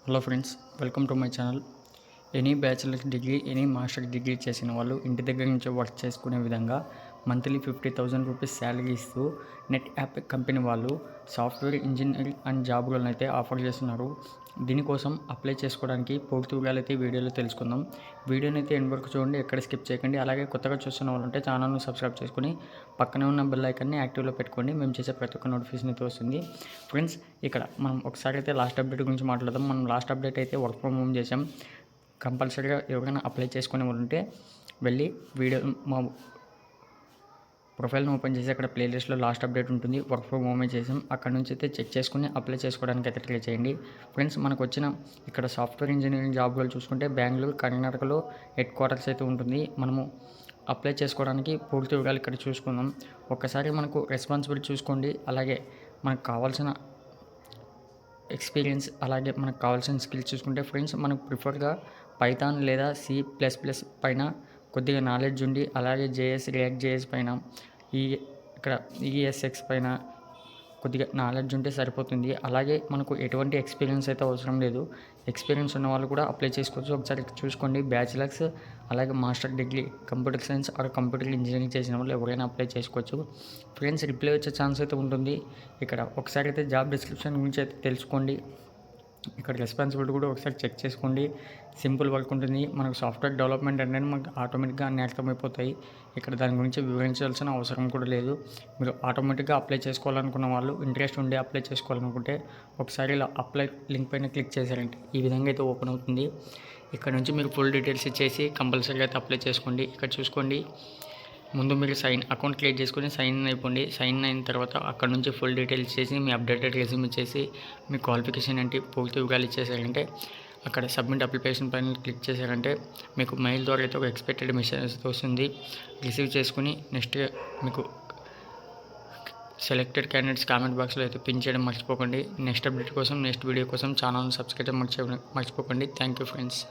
Hello friends, welcome to my channel. Any bachelor degree, any master degree చేసిన వాళ్ళు ఇంటి దగ్గర నుంచి వర్క్ చేసుకునే విధంగా మంత్లీ 50,000 రూపీస్ శాలరీ ఇస్తూ నెట్ యాప్ కంపెనీ వాళ్ళు సాఫ్ట్వేర్ ఇంజనీరింగ్ అండ్ జాబ్లను అయితే ఆఫర్ చేస్తున్నారు. దీనికోసం అప్లై చేసుకోవడానికి పూర్తి వివరాలు అయితే వీడియోలో తెలుసుకుందాం. వీడియోని అయితే ఎండ్ వరకు చూడండి, ఎక్కడ స్కిప్ చేయకండి. అలాగే కొత్తగా చూస్తున్న వాళ్ళు ఉంటే ఛానల్ను సబ్స్క్రైబ్ చేసుకుని పక్కనే ఉన్న బెల్ ఐకాన్ని యాక్టివ్లో పెట్టుకోండి. మేము చేసే ప్రతి ఒక్క నోటిఫికేషన్ అయితే వస్తుంది. ఫ్రెండ్స్, ఇక్కడ మనం ఒకసారి అయితే లాస్ట్ అప్డేట్ గురించి మాట్లాడదాం. మనం లాస్ట్ అప్డేట్ అయితే వర్క్ ఫ్రమ్ హోమ్ చేసాం. కంపల్సరీగా ఎవరైనా అప్లై చేసుకునే వాళ్ళు ఉంటే వెళ్ళి వీడియో మా ప్రొఫైల్ని ఓపెన్ చేసి అక్కడ ప్లేలిస్ట్లో లాస్ట్ అప్డేట్ ఉంటుంది. వర్క్ ఫ్రమ్ హోమే చేసాం. అక్కడ నుంచి అయితే చెక్ చేసుకుని అప్లై చేసుకోవడానికి అయితే ట్రై చేయండి. ఫ్రెండ్స్, మనకు వచ్చిన ఇక్కడ సాఫ్ట్వేర్ ఇంజనీరింగ్ జాబ్లు చూసుకుంటే బెంగళూరు, కర్ణాటకలో హెడ్ క్వార్టర్స్ అయితే ఉంటుంది. మనము అప్లై చేసుకోవడానికి పూర్తి వివరాలు ఇక్కడ చూసుకుందాం. ఒక్కసారి మనకు రెస్పాన్సిబిలిటీ చూసుకోండి. అలాగే మనకు కావాల్సిన ఎక్స్పీరియన్స్, అలాగే మనకు కావాల్సిన స్కిల్స్ చూసుకుంటే ఫ్రెండ్స్, మనకు ప్రిఫర్గా పైథాన్ లేదా C++ పైన కొద్దిగా నాలెడ్జ్ ఉండి, అలాగే JS, రియాక్ట్ JS పైన ఇక్కడ ESX పైన కొద్దిగా నాలెడ్జ్ ఉంటే సరిపోతుంది. అలాగే మనకు ఎటువంటి ఎక్స్పీరియన్స్ అయితే అవసరం లేదు. ఎక్స్పీరియన్స్ ఉన్న వాళ్ళు కూడా అప్లై చేసుకోవచ్చు. ఒకసారి చూసుకోండి. బ్యాచిలర్స్, అలాగే master degree computer science or computer engineering చేసిన వాళ్ళు ఎవరైనా అప్లై చేసుకోవచ్చు. ఫ్రెండ్స్, రిప్లై వచ్చే ఛాన్స్ అయితే ఉంటుంది. ఇక్కడ ఒకసారి అయితే జాబ్ డిస్క్రిప్షన్ గురించి అయితే తెలుసుకోండి. ఇక్కడ రెస్పాన్సిబిలిటీ కూడా ఒకసారి చెక్ చేసుకోండి. సింపుల్ వర్క్ ఉంటుంది. మనకు సాఫ్ట్వేర్ డెవలప్మెంట్ అనేది మనకు ఆటోమేటిక్గా అన్ని అర్థమైపోతాయి. ఇక్కడ దాని గురించి వివరించాల్సిన అవసరం కూడా లేదు. మీరు ఆటోమేటిక్గా అప్లై చేసుకోవాలనుకున్న వాళ్ళు, ఇంట్రెస్ట్ ఉండి అప్లై చేసుకోవాలనుకుంటే ఒకసారి ఇలా అప్లై లింక్ పైన క్లిక్ చేశారంటే ఈ విధంగా అయితే ఓపెన్ అవుతుంది. ఇక్కడ నుంచి మీరు ఫుల్ డీటెయిల్స్ ఇచ్చేసి కంపల్సరీగా అయితే అప్లై చేసుకోండి. ఇక్కడ చూసుకోండి, ముందు మీరు అకౌంట్ క్రియేట్ చేసుకొని సైన్ ఇన్ అయిపోండి. సైన్ ఇన్ అయిన తర్వాత అక్కడ నుంచి ఫుల్ డీటెయిల్స్ చేసి మీ అప్డేటెడ్ రెజ్యూమ్ ఇచ్చేసి మీ క్వాలిఫికేషన్ ఏంటి పూర్తి వివరాలు ఇచ్చేసారంటే అక్కడ సబ్మిట్ అప్లికేషన్ పైన క్లిక్ చేశారంటే మీకు మెయిల్ ద్వారా అయితే ఒక ఎక్స్పెక్టెడ్ మెసేజ్ వస్తుంది. రిసీవ్ చేసుకుని నెక్స్ట్ మీకు సెలెక్టెడ్ క్యాండిడేట్స్ కామెంట్ బాక్స్లో అయితే పిన్ చేయడం మర్చిపోకండి. నెక్స్ట్ అప్డేట్ కోసం, నెక్స్ట్ వీడియో కోసం ఛానల్ని సబ్స్క్రైబ్ మర్చిపోకండి. Thank you friends.